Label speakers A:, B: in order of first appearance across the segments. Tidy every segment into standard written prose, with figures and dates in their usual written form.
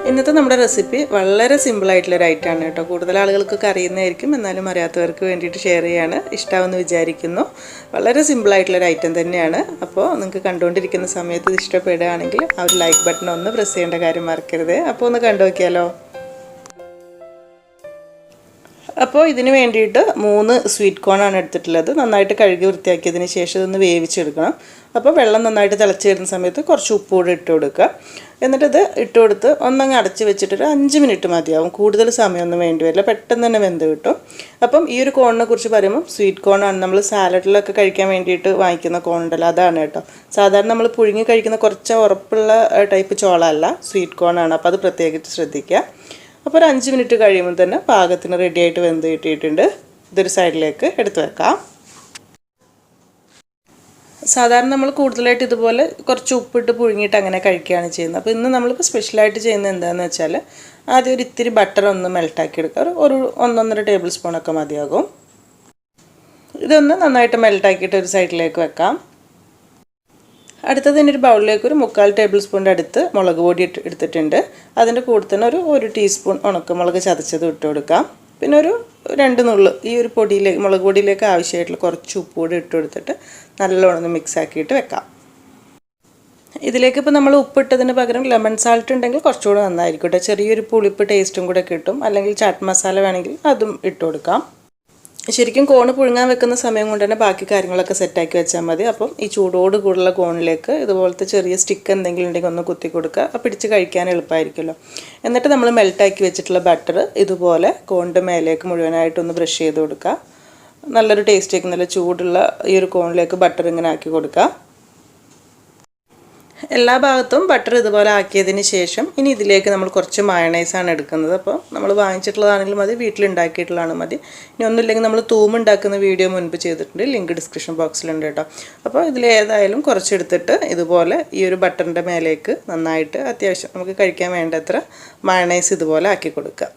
A: ഇന്നത്തെ നമ്മുടെ റെസിപ്പി വളരെ സിമ്പിൾ ആയിട്ടുള്ള ഒരു ഐറ്റം ആണ് കേട്ടോ. കൂടുതൽ ആളുകൾക്കൊക്കെ അറിയുന്നതായിരിക്കും, എന്നാലും അറിയാത്തവർക്ക് വേണ്ടിയിട്ട് ഷെയർ ചെയ്യാണ്. ഇഷ്ടമാണെന്ന് വിചാരിക്കുന്നു. വളരെ സിമ്പിൾ ആയിട്ടുള്ള ഒരു ഐറ്റം തന്നെയാണ്. അപ്പോൾ നിങ്ങൾക്ക് കണ്ടുകൊണ്ടിരിക്കുന്ന സമയത്ത് ഇത് ഇഷ്ടപ്പെടുകയാണെങ്കിൽ ആ ഒരു ലൈക്ക് ബട്ടൺ ഒന്ന് പ്രസ് ചെയ്യേണ്ട കാര്യം മറക്കരുത്. അപ്പോൾ ഒന്ന് കണ്ടു നോക്കിയാലോ. അപ്പോൾ ഇതിന് വേണ്ടിയിട്ട് 3 സ്വീറ്റ് കോൺ ആണ് എടുത്തിട്ടുള്ളത്. നന്നായിട്ട് കഴുകി വൃത്തിയാക്കിയതിന് ശേഷം ഇതൊന്ന് വേവിച്ചെടുക്കണം. അപ്പോൾ വെള്ളം നന്നായിട്ട് തിളച്ച് വരുന്ന സമയത്ത് കുറച്ച് ഉപ്പ് കൂടി ഇട്ട് കൊടുക്കുക. എന്നിട്ടിത് ഇട്ട് കൊടുത്ത് ഒന്നങ്ങ് അടച്ച് വെച്ചിട്ടൊരു 5 മിനിറ്റ് മതിയാവും. കൂടുതൽ സമയമൊന്നും വേണ്ടി വരില്ല, പെട്ടെന്ന് തന്നെ വെന്ത് കിട്ടും. അപ്പം ഈ ഒരു കോണിനെ കുറിച്ച് പറയുമ്പോൾ സ്വീറ്റ് കോണാണ്. നമ്മൾ സാലഡിലൊക്കെ കഴിക്കാൻ വേണ്ടിയിട്ട് വാങ്ങിക്കുന്ന കോൺ ഉണ്ടല്ലോ, അതാണ് കേട്ടോ. സാധാരണ നമ്മൾ പുഴുങ്ങി കഴിക്കുന്ന കുറച്ച് ഉറപ്പുള്ള ടൈപ്പ് ചോളമല്ല, സ്വീറ്റ് കോണാണ്. അപ്പോൾ അത് പ്രത്യേകിച്ച് ശ്രദ്ധിക്കുക. അപ്പോൾ ഒരു 5 മിനിറ്റ് കഴിയുമ്പോൾ തന്നെ പാകത്തിന് റെഡിയായിട്ട് വെന്ത് കിട്ടിയിട്ടുണ്ട്. ഇതൊരു സൈഡിലേക്ക് എടുത്ത് വെക്കാം. സാധാരണ നമ്മൾ കൂടുതലായിട്ട് ഇതുപോലെ കുറച്ച് ഉപ്പിട്ട് പുഴുങ്ങിയിട്ട് അങ്ങനെ കഴിക്കുകയാണ് ചെയ്യുന്നത്. അപ്പോൾ ഇന്ന് നമ്മളിപ്പോൾ സ്പെഷ്യലായിട്ട് ചെയ്യുന്നത് എന്താണെന്ന് വെച്ചാൽ ആദ്യം ഒരു ഇത്തിരി ബട്ടർ ഒന്ന് മെൽട്ടാക്കി എടുക്കുക. ഒരു 1-1.5 ടേബിൾ സ്പൂണൊക്കെ മതിയാകും. ഇതൊന്ന് നന്നായിട്ട് മെൽട്ടാക്കിയിട്ട് ഒരു സൈഡിലേക്ക് വെക്കാം. അടുത്തത് തന്നെ ഒരു ബൗളിലേക്ക് ഒരു 3/4 ടേബിൾ സ്പൂണിൻ്റെ അടുത്ത് മുളക് പൊടി എടുത്തിട്ടുണ്ട്. അതിൻ്റെ കൂടെ തന്നെ ഒരു ടീസ്പൂൺ ഉണക്കമുളക് ചതച്ചത് ഇട്ട് കൊടുക്കാം. പിന്നെ ഒരു 2 നുള്ള് ഈ ഒരു പൊടിയിലേക്ക്, മുളക് പൊടിയിലേക്ക് ആവശ്യമായിട്ടുള്ള കുറച്ച് ഉപ്പ് കൂടി ഇട്ട് കൊടുത്തിട്ട് നല്ലോണം മിക്സ് ആക്കിയിട്ട് വെക്കാം. ഇതിലേക്ക് ഇപ്പോൾ നമ്മൾ ഉപ്പിട്ടതിന് പകരം ലെമൺ സാൾട്ട് ഉണ്ടെങ്കിൽ കുറച്ചുകൂടെ നന്നായിരിക്കും കേട്ടോ. ചെറിയൊരു പുളിപ്പ് ടേസ്റ്റും കൂടെ കിട്ടും. അല്ലെങ്കിൽ ചാറ്റ് മസാല വേണമെങ്കിൽ അതും ഇട്ട് കൊടുക്കാം. ശരിക്കും കോണ് പുഴുങ്ങാൻ വെക്കുന്ന സമയം കൊണ്ട് തന്നെ ബാക്കി കാര്യങ്ങളൊക്കെ സെറ്റാക്കി വെച്ചാൽ മതി. അപ്പം ഈ ചൂടോട് കൂടുള്ള കോണിലേക്ക് ഇതുപോലത്തെ ചെറിയ സ്റ്റിക്ക് എന്തെങ്കിലും ഉണ്ടെങ്കിൽ ഒന്ന് കുത്തി കൊടുക്കുക. അപ്പോൾ പിടിച്ച് കഴിക്കാൻ എളുപ്പമായിരിക്കുമല്ലോ. എന്നിട്ട് നമ്മൾ മെൽട്ടാക്കി വെച്ചിട്ടുള്ള ബട്ടർ ഇതുപോലെ കോണിൻ്റെ മേലേക്ക് മുഴുവനായിട്ടൊന്ന് ബ്രഷ് ചെയ്ത് കൊടുക്കുക. നല്ലൊരു ടേസ്റ്റേക്ക് നല്ല ചൂടുള്ള ഈ ഒരു കോണിലേക്ക് ബട്ടർ ഇങ്ങനെ ആക്കി കൊടുക്കുക. എല്ലാ ഭാഗത്തും ബട്ടർ ഇതുപോലെ ആക്കിയതിന് ശേഷം ഇനി ഇതിലേക്ക് നമ്മൾ കുറച്ച് മയണൈസാണ് എടുക്കുന്നത്. അപ്പോൾ നമ്മൾ വാങ്ങിച്ചിട്ടുള്ളതാണെങ്കിലും മതി, വീട്ടിലുണ്ടാക്കിയിട്ടുള്ളതാണ് മതി. ഇനി ഒന്നുമില്ലെങ്കിൽ നമ്മൾ തൂമുണ്ടാക്കുന്ന വീഡിയോ മുൻപ് ചെയ്തിട്ടുണ്ട്, ലിങ്ക് ഡിസ്ക്രിപ്ഷൻ ബോക്സിലുണ്ട് കേട്ടോ. അപ്പോൾ ഇതിലേതായാലും കുറച്ചെടുത്തിട്ട് ഇതുപോലെ ഈ ഒരു ബട്ടറിൻ്റെ മേലേക്ക് നന്നായിട്ട് അത്യാവശ്യം നമുക്ക് കഴിക്കാൻ വേണ്ടത്ര മയണൈസ് ഇതുപോലെ ആക്കി കൊടുക്കുക.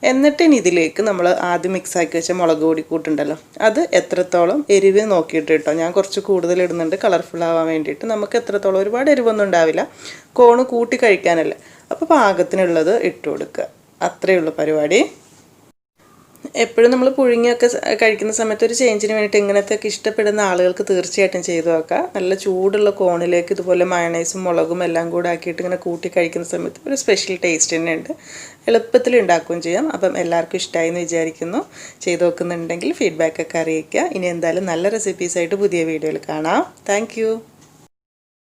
A: എന്നിട്ട് ഇനി ഇതിലേക്ക് നമ്മൾ ആദ്യം മിക്സാക്കി വെച്ച മുളക് പൊടി കൂട്ടുണ്ടല്ലോ, അത് എത്രത്തോളം എരിവ് നോക്കിയിട്ട് കേട്ടോ. ഞാൻ കുറച്ച് കൂടുതൽ ഇടുന്നുണ്ട് കളർഫുൾ ആവാൻ വേണ്ടിയിട്ട്. നമുക്ക് എത്രത്തോളം, ഒരുപാട് എരിവൊന്നും ഉണ്ടാവില്ല, കോണ് കൂട്ടി കഴിക്കാനല്ലേ. അപ്പോൾ പാകത്തിനുള്ളത് ഇട്ട് കൊടുക്കുക. അത്രയേ ഉള്ളൂ പരിപാടി. എപ്പോഴും നമ്മൾ പുഴുങ്ങിയൊക്കെ കഴിക്കുന്ന സമയത്ത് ഒരു ചേഞ്ചിന് വേണ്ടിയിട്ട് ഇങ്ങനത്തെയൊക്കെ ഇഷ്ടപ്പെടുന്ന ആളുകൾക്ക് തീർച്ചയായിട്ടും ചെയ്തു നോക്കുക. നല്ല ചൂടുള്ള കോണിലേക്ക് ഇതുപോലെ മയണൈസും മുളകും എല്ലാം കൂടെ ആക്കിയിട്ട് ഇങ്ങനെ കൂട്ടി കഴിക്കുന്ന സമയത്ത് ഒരു സ്പെഷ്യൽ ടേസ്റ്റ് തന്നെയുണ്ട്. എളുപ്പത്തിൽ ഉണ്ടാക്കുകയും ചെയ്യാം. അപ്പം എല്ലാവർക്കും ഇഷ്ടമായി എന്ന് വിചാരിക്കുന്നു. ചെയ്ത് നോക്കുന്നുണ്ടെങ്കിൽ ഫീഡ്ബാക്കൊക്കെ അറിയിക്കുക. ഇനി എന്തായാലും നല്ല റെസിപ്പീസായിട്ട് പുതിയ വീഡിയോയിൽ കാണാം. താങ്ക്